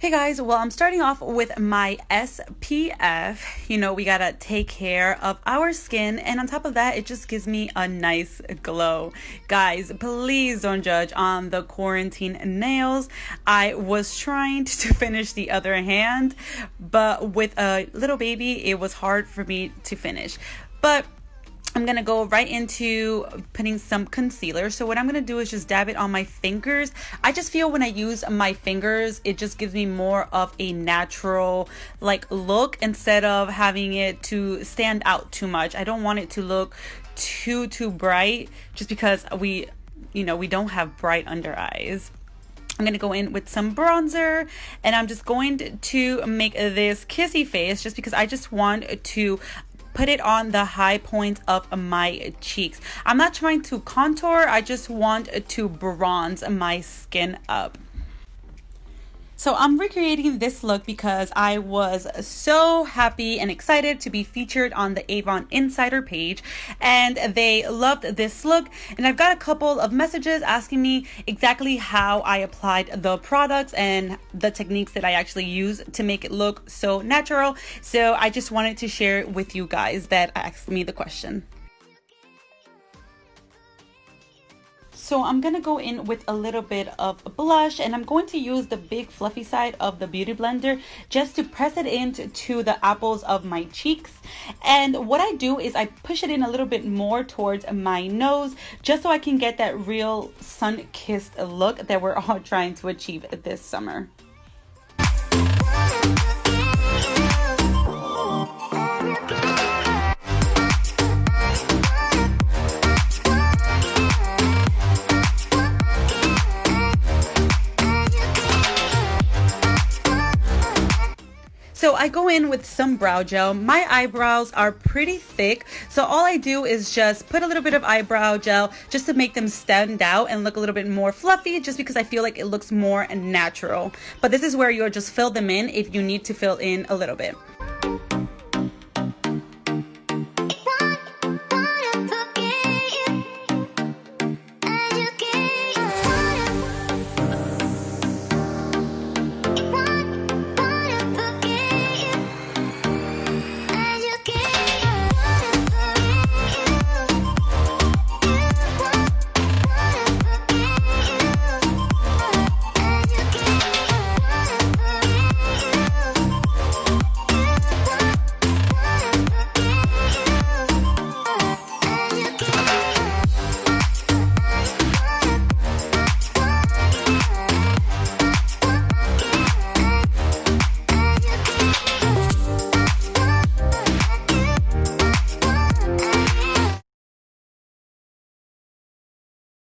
Hey guys, well, I'm starting off with my SPF. You know, we gotta take care of our skin, and on top of that, it just gives me a nice glow. Guys, please don't judge on the quarantine nails. I was trying to finish the other hand, but with a little baby, it was hard for me to finish. But I'm gonna go right into putting some concealer. So what I'm gonna do is just dab it on my fingers. I just feel when I use my fingers, it just gives me more of a natural look instead of having it to stand out too much. I don't want it to look too bright just because we don't have bright under eyes. I'm going to go in with some bronzer, and I'm just going to make this kissy face just because I just want to put it on the high point of my cheeks. I'm not trying to contour, I just want to bronze my skin up. So I'm recreating this look because I was so happy and excited to be featured on the Avon Insider page, and they loved this look. And I've got a couple of messages asking me exactly how I applied the products and the techniques that I actually use to make it look so natural. So I just wanted to share with you guys that asked me the question. So I'm going to go in with a little bit of blush, and I'm going to use the big fluffy side of the Beauty Blender just to press it into the apples of my cheeks. And what I do is I push it in a little bit more towards my nose just so I can get that real sun-kissed look that we're all trying to achieve this summer. So I go in with some brow gel. My eyebrows are pretty thick, so all I do is just put a little bit of eyebrow gel just to make them stand out and look a little bit more fluffy, just because I feel like it looks more natural. But this is where you'll just fill them in if you need to fill in a little bit.